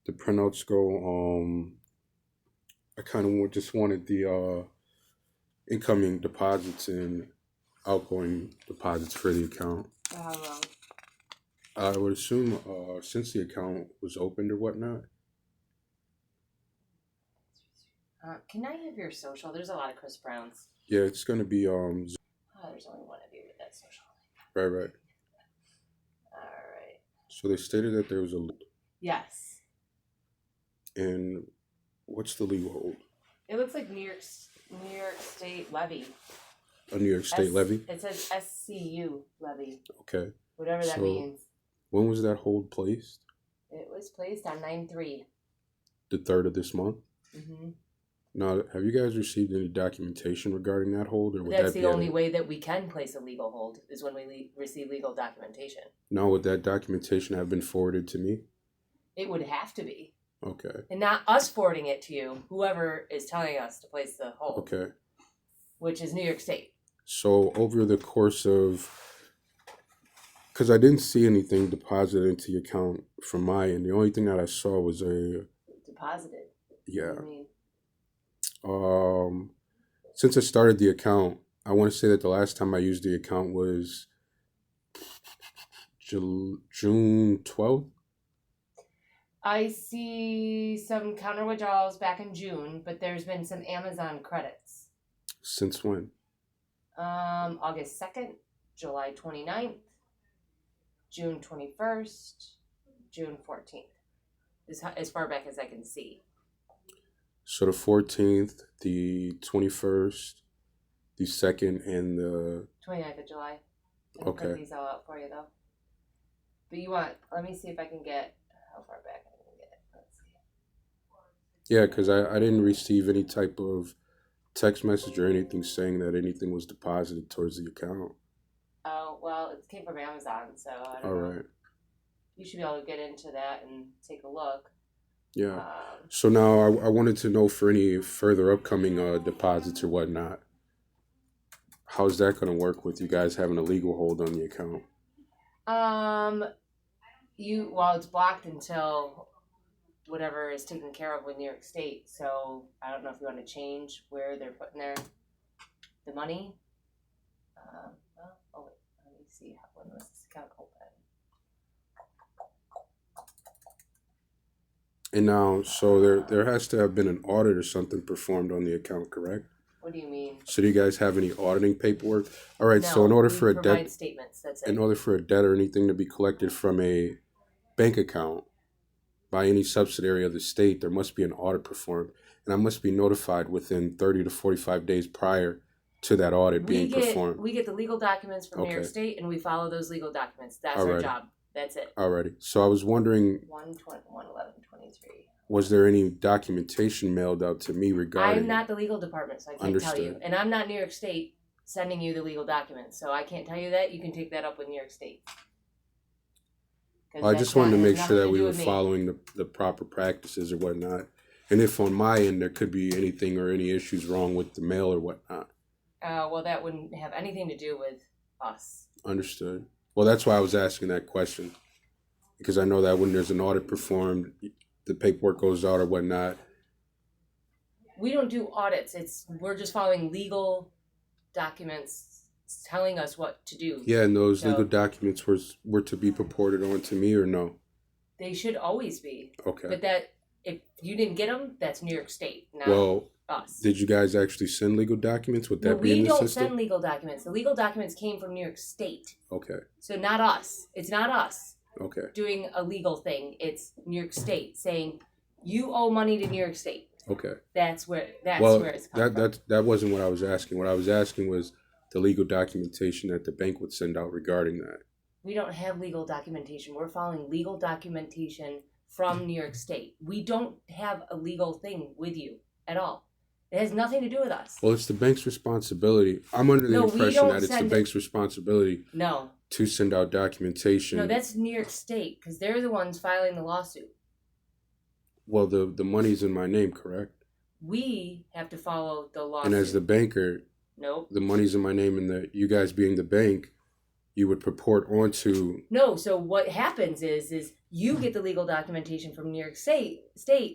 the printouts go, I kind of just wanted the incoming deposits and outgoing deposits for the account. How long? I would assume since the account was opened or whatnot. Can I have your social? There's a lot of Chris Browns. Yeah, it's gonna be Oh, there's only one of you with that social. right. All right. So they stated that there was Yes. and what's the legal hold? It looks like New York State levy. A New York State levy? It says SCU levy. Okay. Whatever that So means. when was that hold placed? It was placed on 9/3. The 3rd of this month? Mm-hmm. Now, have you guys received any documentation regarding that hold, or would That's that be the only way that we can place a legal hold is when we receive legal documentation. Now, would that documentation have been forwarded to me? It would have to be. Okay. And not us forwarding it to you, whoever is telling us to place the hold. Okay. Which is New York State. So over the course of, because I didn't see anything deposited into the account from my end. The only thing that I saw was Deposited. yeah. What do you mean? Since I started the account, I want to say that the last time I used the account was June 12th. I see some counter withdrawals back in June, but there's been some Amazon credits. Since when? August 2nd, July 29th, June 21st, June 14th. As far back as I can see. So the 14th, the 21st, the 2nd, and the 29th of July. I can print these all out for you, though. But let me see if I can get, how far back I can get it. Let's see. Yeah, because I didn't receive any type of text message or anything saying that anything was deposited towards the account. Oh, well, it came from Amazon, so I don't know. All right. You should be able to get into that and take a look. Yeah. So now I wanted to know for any further upcoming deposits or whatnot. How's that going to work with you guys having a legal hold on the account? It's blocked until whatever is taken care of with New York State. So I don't know if you want to change where they're putting the money. Let me see when was this account open. And now, so there has to have been an audit or something performed on the account, correct? What do you mean? So do you guys have any auditing paperwork? All right. No, So in order we for a provide debt, statements. That's it. in order for a debt or anything to be collected from a bank account by any subsidiary of the state, there must be an audit performed, and I must be notified within 30 to 45 days prior to that audit being performed. We get the legal documents from New York State, and we follow those legal documents. That's our job. That's it. Alrighty. So I was wondering, 1/11/23. Was there any documentation mailed out to me regarding? I'm not the legal department, so I can't tell you. And I'm not New York State sending you the legal documents, so I can't tell you that. You can take that up with New York State. I just wanted to make sure that we were following the proper practices or whatnot. And if on my end there could be anything or any issues wrong with the mail or whatnot. Well, that wouldn't have anything to do with us. Understood. Well, that's why I was asking that question. Because I know that when there's an audit performed, the paperwork goes out or whatnot. We don't do audits. We're just following legal documents telling us what to do. Yeah, and those legal documents were to be purported on to me or no? They should always be. Okay. But if you didn't get them, that's New York State, not us. Did you guys actually send legal documents? Would that be in the system? We don't send legal documents. The legal documents came from New York State. Okay. So not us. It's not us. Okay. Doing a legal thing. It's New York State saying you owe money to New York State. Okay. That's where it's coming from. That wasn't what I was asking. What I was asking was the legal documentation that the bank would send out regarding that. We don't have legal documentation. We're following legal documentation from New York State. We don't have a legal thing with you at all. It has nothing to do with us. Well, it's the bank's responsibility. I'm under the impression that it's the bank's responsibility to send out documentation. No, that's New York State because they're the ones filing the lawsuit. Well, the money's in my name, correct? We have to follow the lawsuit. And as the banker, nope. The money's in my name, and you guys being the bank, you would purport onto. No, so what happens is you get the legal documentation from New York State,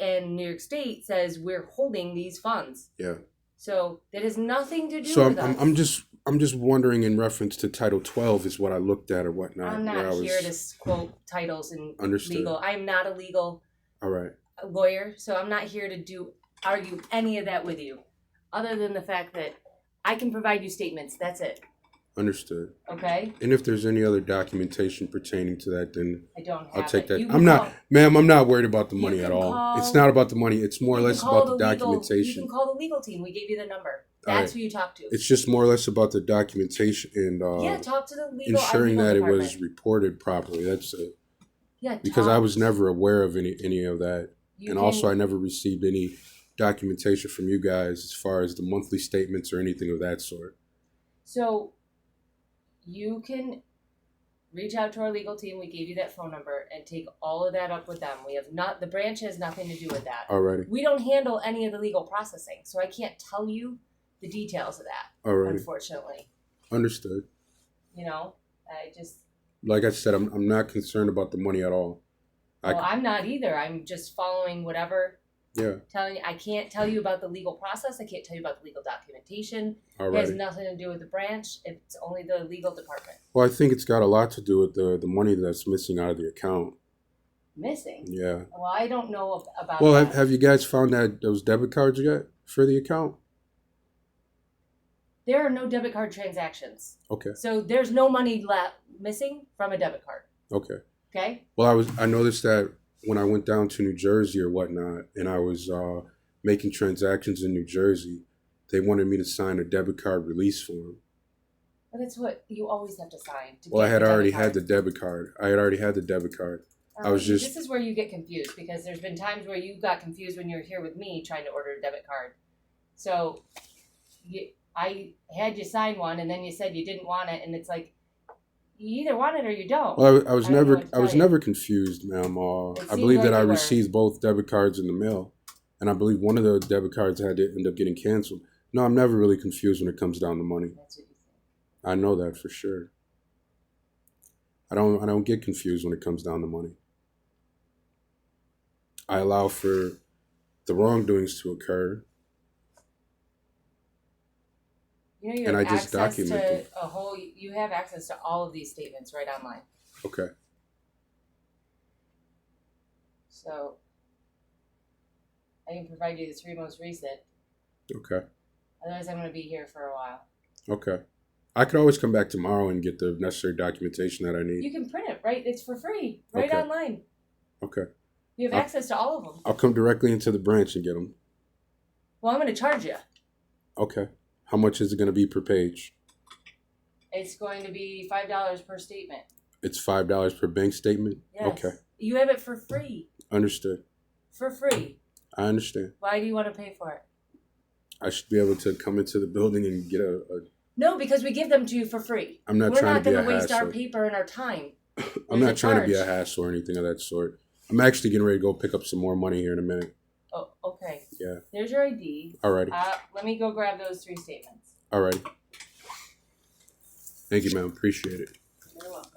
and New York State says we're holding these funds. Yeah. So that has nothing to do So with us. I'm just wondering in reference to Title 12 is what I looked at or whatnot. I'm where I not was, here to quote titles and Understood. legal. I'm not a legal All right. lawyer, so I'm not here to argue any of that with you, other than the fact that I can provide you statements. That's it. Understood. Okay. And if there's any other documentation pertaining to that, then I don't have I'll take it. that. You can I'm not, call- ma'am. I'm not worried about the money You at can all. call- It's not about the money. It's more or You less can call about the legal- documentation. You can call the legal team. We gave you the number. All That's right. who you talk to. It's just more or less about the documentation and Yeah, talk to the legal. ensuring our that legal it was department. reported properly. That's it. Yeah, Because I talk- was never aware of any of that, you and can- also I never received any documentation from you guys as far as the monthly statements or anything of that sort. So you can reach out to our legal team. We gave you that phone number and take all of that up with them. We have not, the branch has nothing to do with that. Alrighty. We don't handle any of the legal processing, so I can't tell you the details of that, Alrighty. unfortunately. Understood. You know, I just, Like I said, I'm not concerned about the money at all. I'm not either. I'm just following whatever. Yeah. Telling you, I can't tell you about the legal process. I can't tell you about the legal documentation. It has Alrighty. nothing to do with the branch. It's only the legal department. Well, I think it's got a lot to do with the money that's missing out of the account. Missing? Yeah. Well, I don't know about Well, that. have you guys found those debit cards yet for the account? There are no debit card transactions. Okay. So there's no money missing from a debit card. Okay. Okay? Well, I noticed that when I went down to New Jersey or whatnot, and I was making transactions in New Jersey, they wanted me to sign a debit card release form. But that's what you always have to sign. To Well, I get had the already debit had card. the debit card. I had already had the debit card. I was just. This is where you get confused, because there's been times where you got confused when you were here with me trying to order a debit card. So I had you sign one, and then you said you didn't want it, and it's like, you either want it or you don't. Well, I was I don't know never what to I was tell you. never confused, ma'am. It I seemed believe that like I you were. received both debit cards in the mail, and I believe one of the debit cards had to end up getting canceled. No, I'm never really confused when it comes down to money. That's what you think. I know that for sure. I don't get confused when it comes down to money. I allow for the wrongdoings to occur, You know, you and have I just access document to them. a whole. You have access to all of these statements right online. Okay. So I can provide you the 3 most recent. Okay. Otherwise, I'm going to be here for a while. Okay. I could always come back tomorrow and get the necessary documentation that I need. You can print it, right? It's for free, right Okay. online. Okay. You have access to all of them. I'll come directly into the branch and get them. Well, I'm going to charge you. Okay. How much is it going to be per page? It's going to be $5 per statement. It's $5 per bank statement? Yes. Okay. You have it for free. Understood. For free. I understand. Why do you want to pay for it? I should be able to come into the building and get a No, because we give them to you for free. I'm not We're trying not to be going a to waste our hassle. paper and our time. I'm There's not a trying to be a charge. hassle or anything of that sort. I'm actually getting ready to go pick up some more money here in a minute. Oh, okay. Yeah. There's your ID. Alrighty. Let me go grab those 3 statements. Alrighty. Thank you, ma'am. Appreciate it. You're welcome.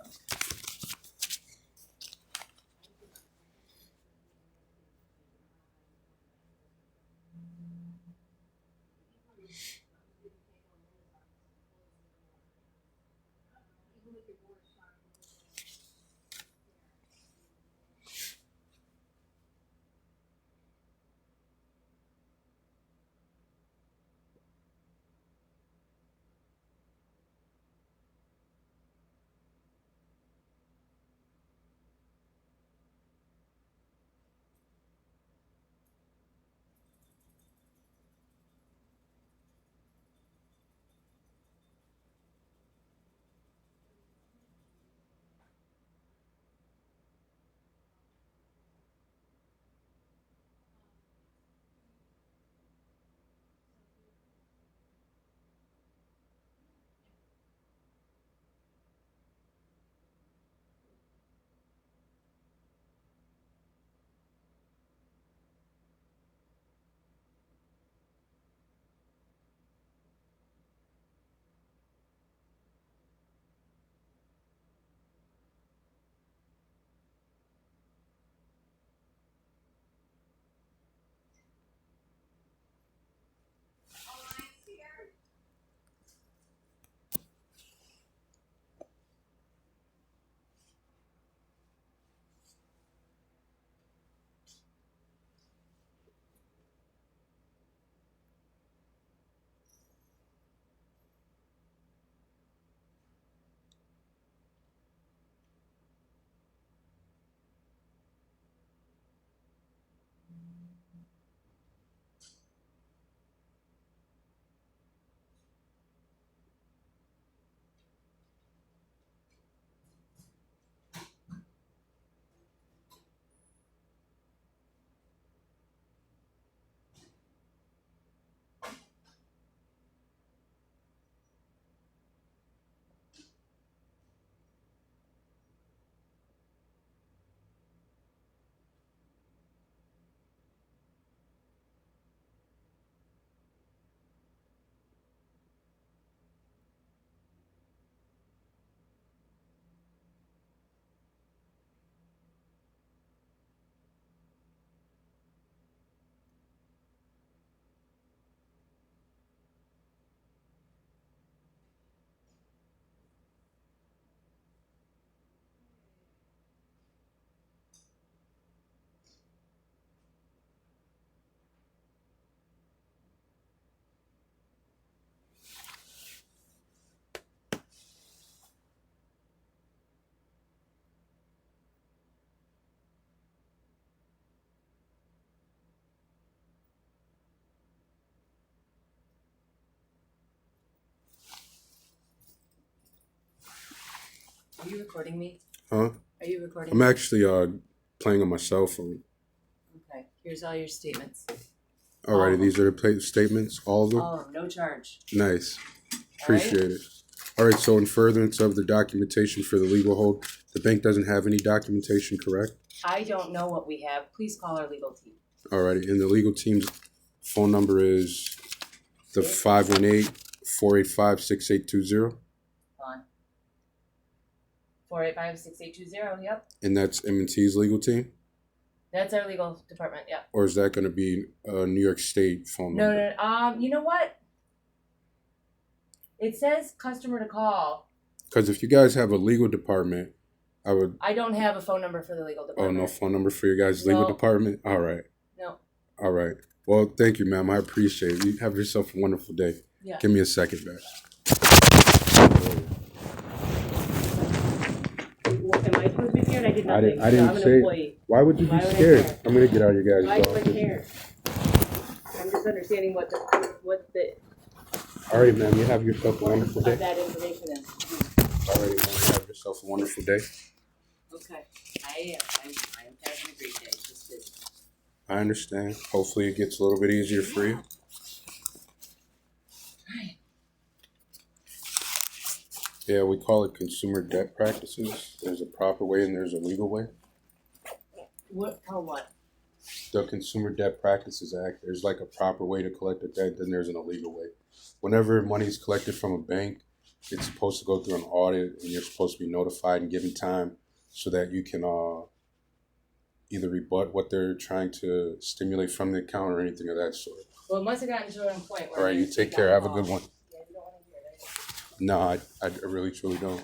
Are you recording me? Huh? Are you recording I'm me? actually playing on my cell phone. Okay. Here's all your statements. Alrighty, of these are the statements, all of them. Oh, no charge. Nice, All right. appreciate it. All right, so in furtherance of the documentation for the legal hold, the bank doesn't have any documentation, correct? I don't know what we have. Please call our legal team. Alrighty, and the legal team's phone number is the 518-485-6820, On 485-6820. Yep. and that's M&T's legal team? That's our legal department. Yep. Or is that going to be a New York State phone No, number? no, no. You know what? It says customer to call. Because if you guys have a legal department, I don't have a phone number for the legal Oh, department. no phone number for your guys' legal No. department? All right. No. All right. Well, thank you, ma'am. I appreciate it. You have yourself a wonderful day. Yeah. Give me a second, back. Am I supposed to be scared? I did nothing. I didn't I'm an say. employee. Why would you be Why would I scared? care? I'm gonna get out of your Why guys' do I office. care? I'm just understanding what the All right, ma'am. You have yourself a what wonderful day. that information is. All right, ma'am. You have yourself a wonderful day. Okay. I am having a great day. Just busy. I understand. Hopefully, it gets a little bit easier for you. Yeah, we call it consumer debt practices. There's a proper way and there's a legal way. What? Oh, what? The Consumer Debt Practices Act, there's like a proper way to collect a debt, then there's an illegal way. Whenever money is collected from a bank, it's supposed to go through an audit and you're supposed to be notified and given time so that you can either rebut what they're trying to stimulate from the account or anything of that sort. Well, it must have gotten to a point where. All right, you take care. Have a good one. Yeah, you don't want to hear it. No, I really truly don't.